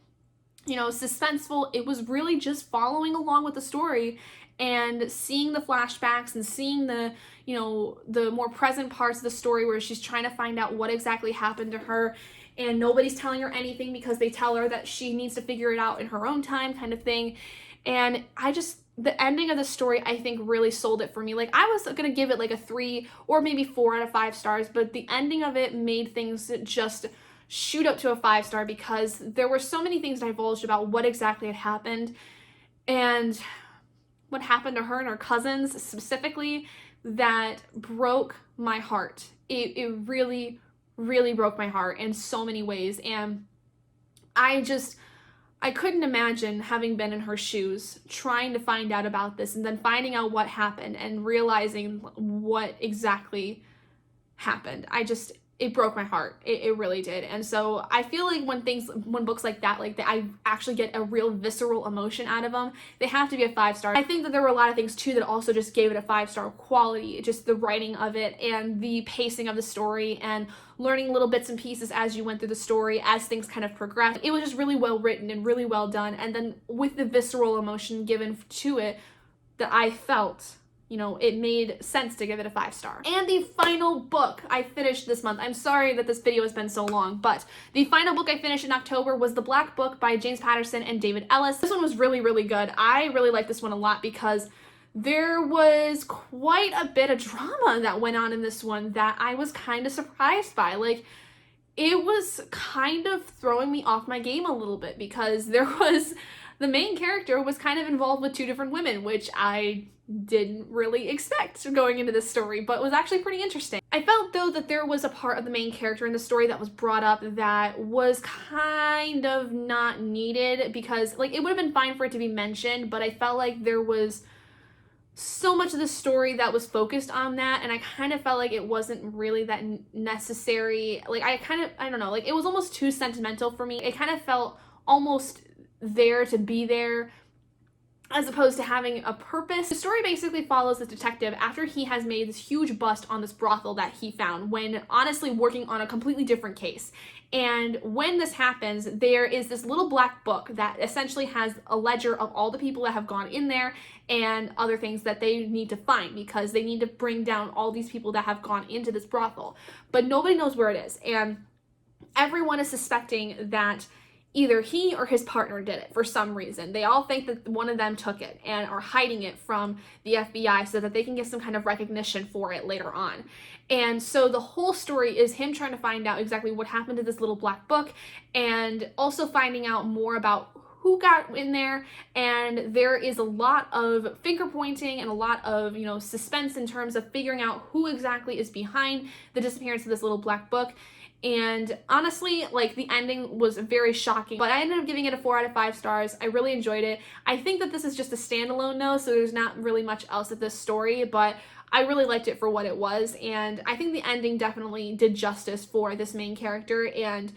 you know, suspenseful. It was really just following along with the story and seeing the flashbacks and seeing the, you know, the more present parts of the story where she's trying to find out what exactly happened to her, and nobody's telling her anything because they tell her that she needs to figure it out in her own time, kind of thing. And the ending of the story, I think, really sold it for me. Like, I was gonna give it like a 3 or maybe 4 out of 5 stars, but the ending of it made things just shoot up to a 5-star because there were so many things divulged about what exactly had happened and what happened to her and her cousins specifically that broke my heart. It really, really broke my heart in so many ways. And I couldn't imagine having been in her shoes, trying to find out about this and then finding out what happened and realizing what exactly happened. It broke my heart. It really did. And so I feel like when books like that, I actually get a real visceral emotion out of them, they have to be a 5-star. I think that there were a lot of things too that also just gave it a 5-star quality, just the writing of it and the pacing of the story and learning little bits and pieces as you went through the story as things kind of progressed. It was just really well written and really well done. And then with the visceral emotion given to it that I felt, you know, it made sense to give it a 5-star. And the final book I finished this month, I'm sorry that this video has been so long, but the final book I finished in October was The Black Book by James Patterson and David Ellis. This one was really, really good. I really liked this one a lot because there was quite a bit of drama that went on in this one that I was kind of surprised by. Like, it was kind of throwing me off my game a little bit because the main character was kind of involved with 2 different women, which I didn't really expect going into this story, but was actually pretty interesting. I felt, though, that there was a part of the main character in the story that was brought up that was kind of not needed because, like, it would have been fine for it to be mentioned, but I felt like there was so much of the story that was focused on that, and I kind of felt like it wasn't really that necessary. Like, I don't know, like, it was almost too sentimental for me. It kind of felt almost there to be there as opposed to having a purpose. The story basically follows this detective after he has made this huge bust on this brothel that he found when honestly working on a completely different case. And when this happens, there is this little black book that essentially has a ledger of all the people that have gone in there and other things that they need to find because they need to bring down all these people that have gone into this brothel. But nobody knows where it is. And everyone is suspecting that either he or his partner did it for some reason. They all think that one of them took it and are hiding it from the FBI so that they can get some kind of recognition for it later on. And so the whole story is him trying to find out exactly what happened to this little black book and also finding out more about who got in there. And there is a lot of finger pointing and a lot of, you know, suspense in terms of figuring out who exactly is behind the disappearance of this little black book. And honestly, like, the ending was very shocking, but I ended up giving it a 4 out of 5 stars. I really enjoyed it. I think that this is just a standalone though, so there's not really much else of this story, but I really liked it for what it was. And I think the ending definitely did justice for this main character and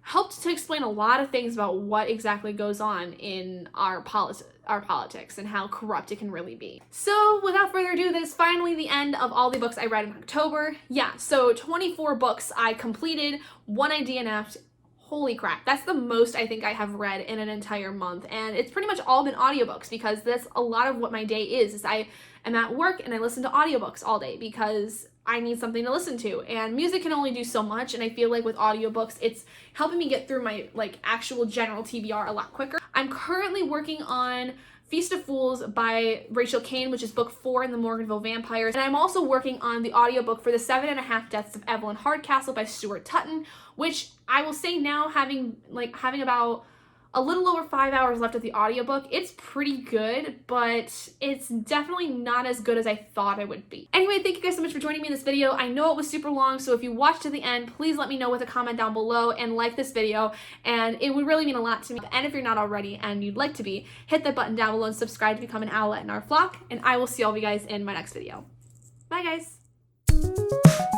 helped to explain a lot of things about what exactly goes on in our politics and how corrupt it can really be. So without further ado, that is finally the end of all the books I read in October. Yeah, so 24 books I completed, 1 I DNF'd. Holy crap, that's the most I think I have read in an entire month, and it's pretty much all been audiobooks because that's a lot of what my day is I am at work and I listen to audiobooks all day because I need something to listen to, and music can only do so much, and I feel like with audiobooks it's helping me get through my like actual general TBR a lot quicker. I'm currently working on Feast of Fools by Rachel Caine, which is book 4 in the Morganville Vampires, and I'm also working on the audiobook for The 7.5 Deaths of Evelyn Hardcastle by Stuart Tutton, which I will say now, having about a little over 5 hours left of the audiobook, it's pretty good, but it's definitely not as good as I thought it would be. Anyway, thank you guys so much for joining me in this video. I know it was super long, so if you watched to the end, please let me know with a comment down below and like this video, and it would really mean a lot to me. And if you're not already and you'd like to be, hit that button down below and subscribe to become an owlet in our flock, and I will see all of you guys in my next video. Bye, guys!